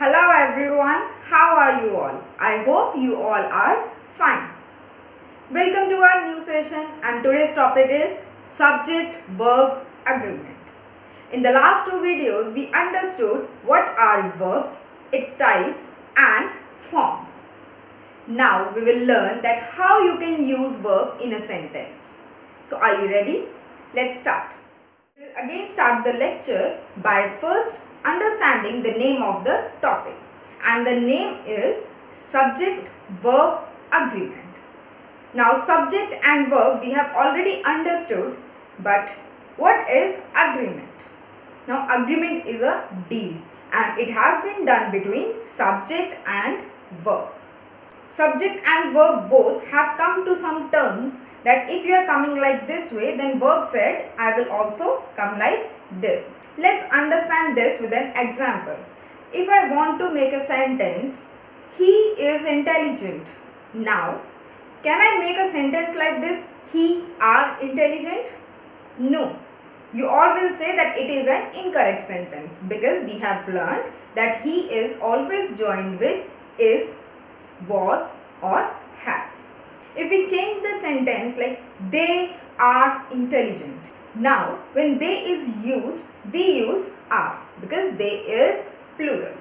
Hello everyone, how are you all? I hope you all are fine. Welcome to our new session and today's topic is Subject-Verb Agreement. In the last two videos, we understood what are verbs, its types and forms. Now we will learn that how you can use verb in a sentence. So are you ready? Let's start. We'll again start the lecture by first understanding the name of the topic, and the name is Subject-Verb Agreement. Now subject and verb we have already understood, but what is agreement? Now agreement is a deal and it has been done between subject and verb. Subject and verb both have come to some terms that if you are coming like this way, then verb said I will also come like this. Let's understand this with an example. If I want to make a sentence, he is intelligent. Now, can I make a sentence like this, he are intelligent? No. You all will say that it is an incorrect sentence because we have learned that he is always joined with is, was or has. If we change the sentence like they are intelligent. Now when they is used, we use are because they is plural.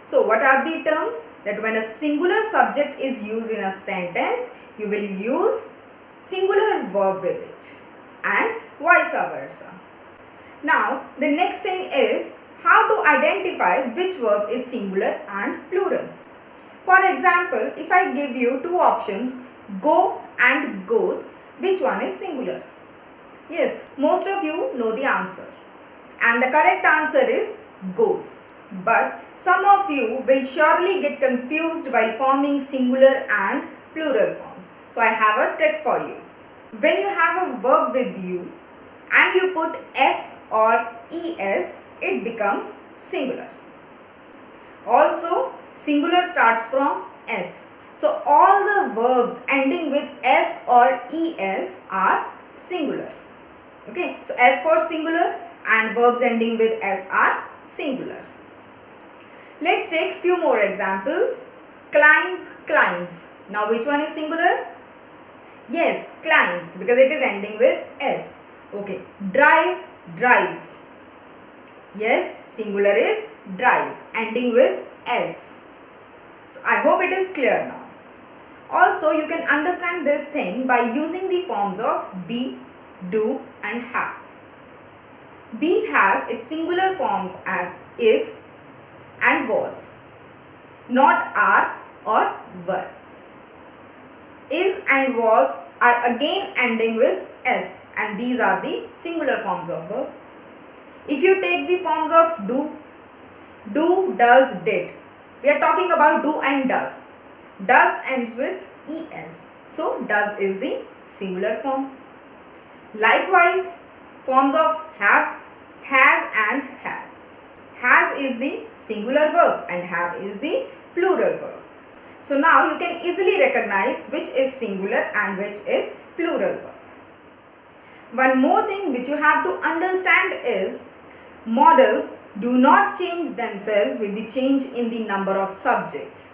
So what are the terms? That when a singular subject is used in a sentence, you will use singular verb with it and vice versa. Now the next thing is how to identify which verb is singular and plural. For example, if I give you two options, go and goes, which one is singular? Yes, most of you know the answer. And the correct answer is goes. But some of you will surely get confused while forming singular and plural forms. So I have a trick for you. When you have a verb with you and you put s or es, it becomes singular. Also, singular starts from s. So all the verbs ending with s or es are singular. Okay, so s for singular and verbs ending with s are singular. Let's take few more examples. Climb, climbs. Now which one is singular? Yes, climbs because it is ending with s. Okay, drive, drives. Yes, singular is drives ending with s. So I hope it is clear now. Also you can understand this thing by using the forms of be, do and have. Be has its singular forms as is and was, not are or were. Is and was are again ending with s, and these are the singular forms of verb. If you take the forms of do, does, did. We are talking about do and does. Does ends with es. So does is the singular form. Likewise, forms of have, has and have. Has is the singular verb and have is the plural verb. So now you can easily recognize which is singular and which is plural verb. One more thing which you have to understand is modals do not change themselves with the change in the number of subjects.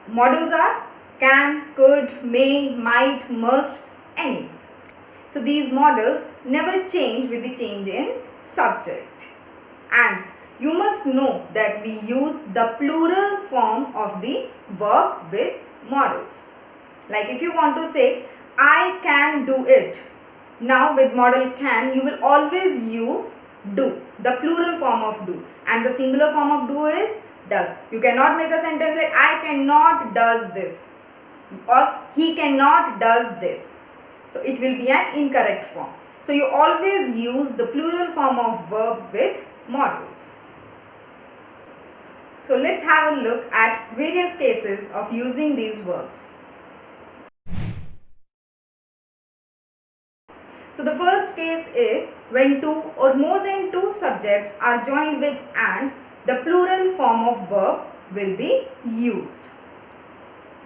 Modals are can, could, may, might, must, any. So these modals never change with the change in subject. And you must know that we use the plural form of the verb with modals. Like if you want to say I can do it. Now with modal can, you will always use do, the plural form of do, and the singular form of do is does. You cannot make a sentence like I cannot does this or he cannot does this. So it will be an incorrect form. So you always use the plural form of verb with modals. So let's have a look at various cases of using these verbs. So the first case is when two or more than two subjects are joined with and, the plural form of verb will be used.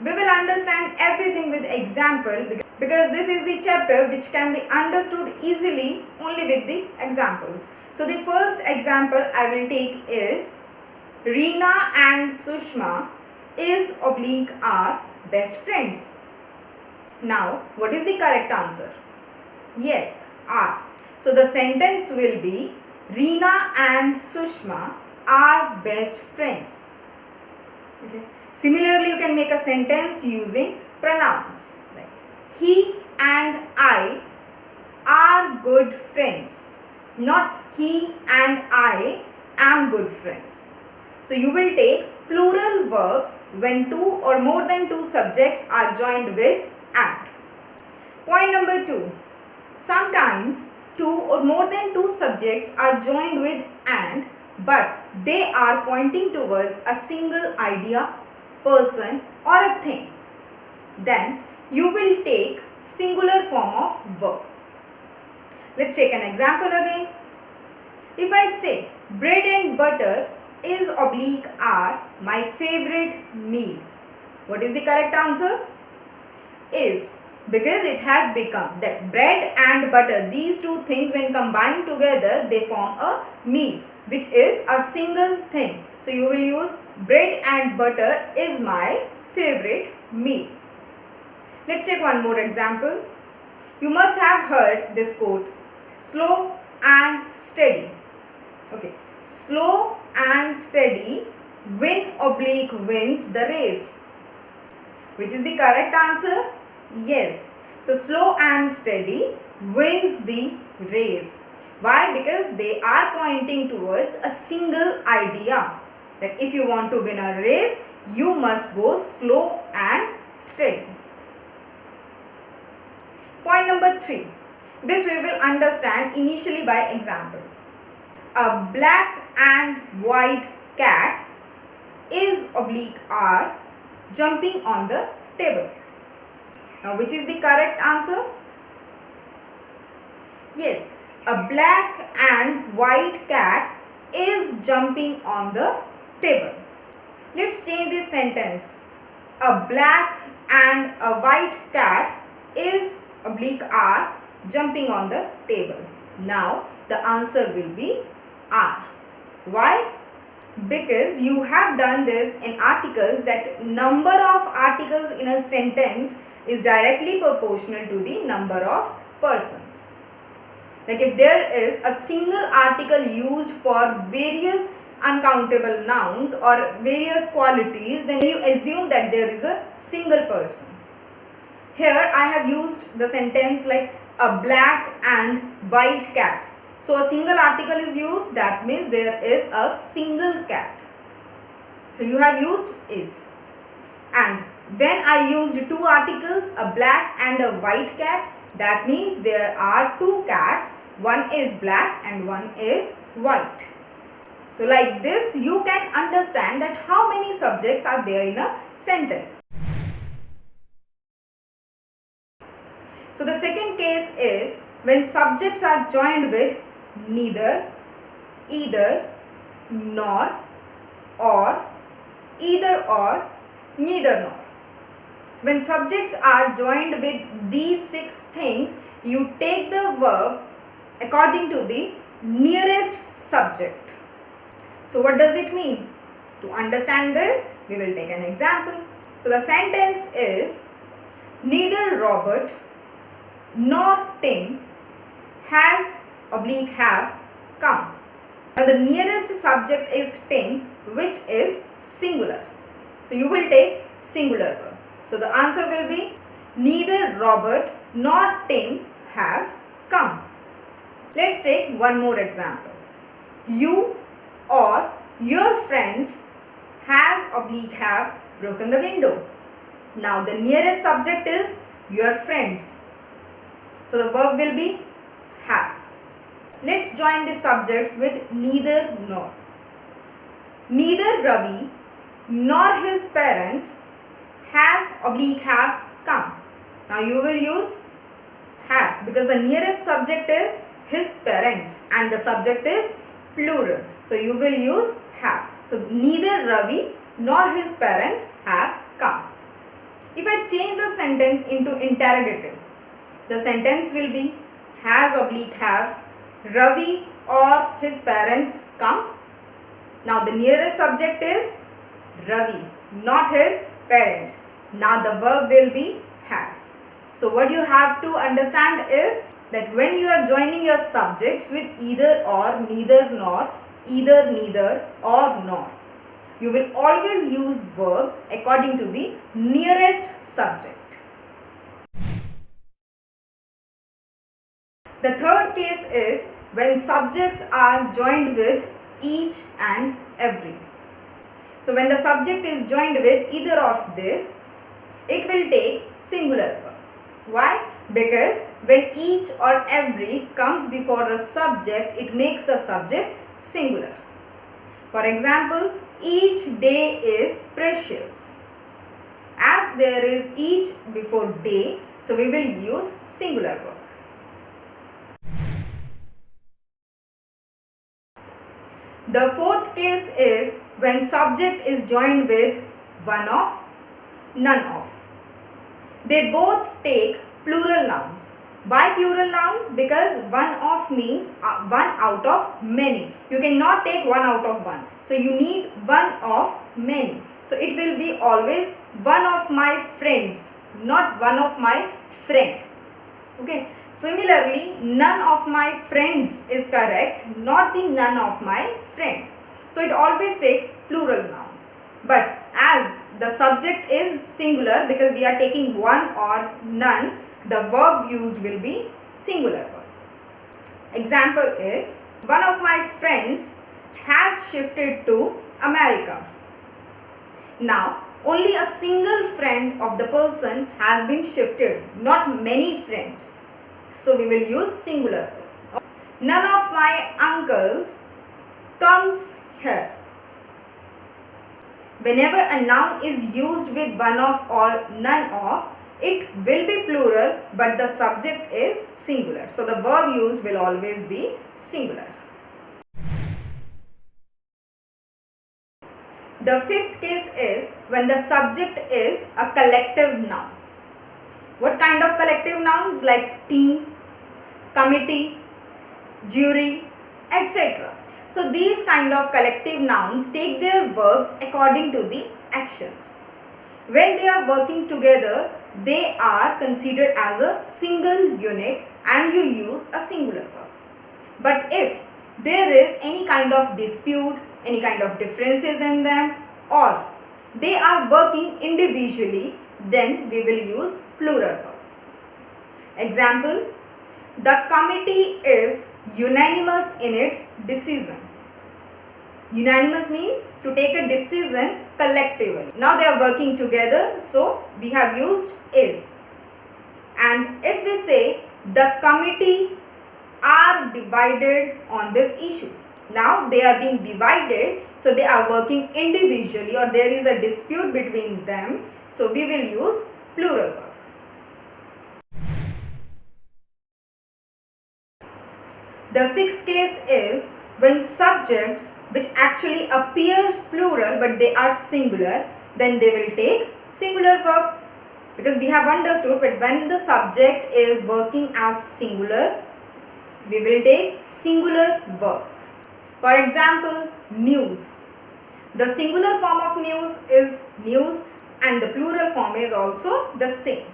We will understand everything with example because this is the chapter which can be understood easily only with the examples. So the first example I will take is Reena and Sushma is oblique are best friends. Now, what is the correct answer? Yes, are. So the sentence will be Reena and Sushma are best friends. Okay. Similarly, you can make a sentence using pronouns. Like he and I are good friends. Not he and I am good friends. So you will take plural verbs when two or more than two subjects are joined with and. Point number 2. Sometimes two or more than two subjects are joined with and, but they are pointing towards a single idea, person or a thing. Then you will take singular form of verb. Let's take an example again. If I say bread and butter is oblique are my favorite meal. What is the correct answer? Is, because it has become that bread and butter, these two things when combined together they form a meal, which is a single thing. So you will use bread and butter is my favorite meal. Let's take one more example. You must have heard this quote, slow and steady. Okay, slow and steady, win oblique wins the race. Which is the correct answer? Yes. So slow and steady wins the race. Why? Because they are pointing towards a single idea. That if you want to win a race, you must go slow and steady. Point number 3. This we will understand initially by example. A black and white cat is oblique are jumping on the table. Now which is the correct answer? Yes, a black and white cat is jumping on the table. Let's change this sentence. A black and a white cat is oblique are jumping on the table. Now the answer will be are. Why? Because you have done this in articles, that number of articles in a sentence is directly proportional to the number of persons. Like if there is a single article used for various uncountable nouns or various qualities, then you assume that there is a single person. Here I have used the sentence like a black and white cat. So a single article is used, that means there is a single cat. So you have used is. And when I used two articles, a black and a white cat, that means there are two cats, one is black and one is white. So like this you can understand that how many subjects are there in a sentence. So the second case is when subjects are joined with neither, either, nor, or, either or, neither nor. So when subjects are joined with these 6 things, you take the verb according to the nearest subject. So what does it mean? To understand this, we will take an example. So the sentence is, neither Robert nor Tim has oblique have come. Now the nearest subject is Tim, which is singular. So you will take singular verb. So the answer will be, neither Robert nor Tim has come. Let's take one more example. You or your friends has oblique have broken the window. Now the nearest subject is your friends. So the verb will be have. Let's join the subjects with neither nor. Neither Ravi nor his parents has oblique have come. Now you will use have because the nearest subject is his parents and the subject is plural. So you will use have. So neither Ravi nor his parents have come. If I change the sentence into interrogative, the sentence will be, has oblique have Ravi or his parents come? Now the nearest subject is Ravi, not his parents. Now the verb will be has. So what you have to understand is that when you are joining your subjects with either or, neither nor, either neither or nor, you will always use verbs according to the nearest subject. The third case is when subjects are joined with each and every. So when the subject is joined with either of this, it will take singular verb. Why? Because when each or every comes before a subject, it makes the subject singular. For example, each day is precious. As there is each before day, so we will use singular verb. The fourth case is when subject is joined with one of, none of. They both take plural nouns. Why plural nouns? Because one of means one out of many. You cannot take one out of one. So you need one of many. So it will be always one of my friends, not one of my friend. Okay. Similarly, none of my friends is correct, not the none of my friend. So it always takes plural nouns. But as the subject is singular, because we are taking one or none, the verb used will be singular verb. Example is, one of my friends has shifted to America. Now, only a single friend of the person has been shifted, not many friends. So we will use singular. None of my uncles comes here. Whenever a noun is used with one of or none of, it will be plural, but the subject is singular. So the verb used will always be singular. The fifth case is when the subject is a collective noun. What kind of collective nouns? Like team, committee, jury, etc. So these kind of collective nouns take their verbs according to the actions. When they are working together, they are considered as a single unit and you use a singular verb. But if there is any kind of dispute, any kind of differences in them, or they are working individually, then we will use plural verb. Example, the committee is unanimous in its decision. Unanimous means to take a decision collectively. Now they are working together, so we have used is. And if we say the committee are divided on this issue. Now they are being divided, so they are working individually or there is a dispute between them. So we will use plural verb. The sixth case is when subjects which actually appears plural but they are singular, then they will take singular verb. Because we have understood that when the subject is working as singular, we will take singular verb. For example, news. The singular form of news is news and the plural form is also the same.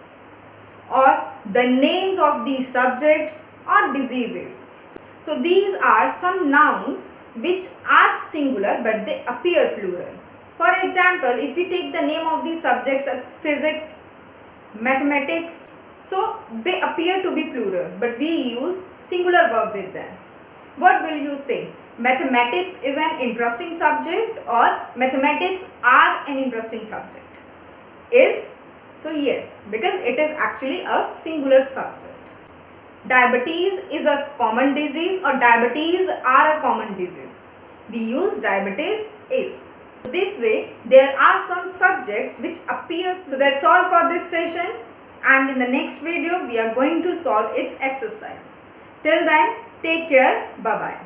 Or the names of these subjects or diseases. So these are some nouns which are singular but they appear plural. For example, if we take the name of these subjects as physics, mathematics, so they appear to be plural but we use singular verb with them. What will you say? Mathematics is an interesting subject or mathematics are an interesting subject? Is? So yes, because it is actually a singular subject. Diabetes is a common disease or diabetes are a common disease. We use diabetes is. This way there are some subjects which appear. So that's all for this session, and in the next video we are going to solve its exercise. Till then, take care. Bye bye.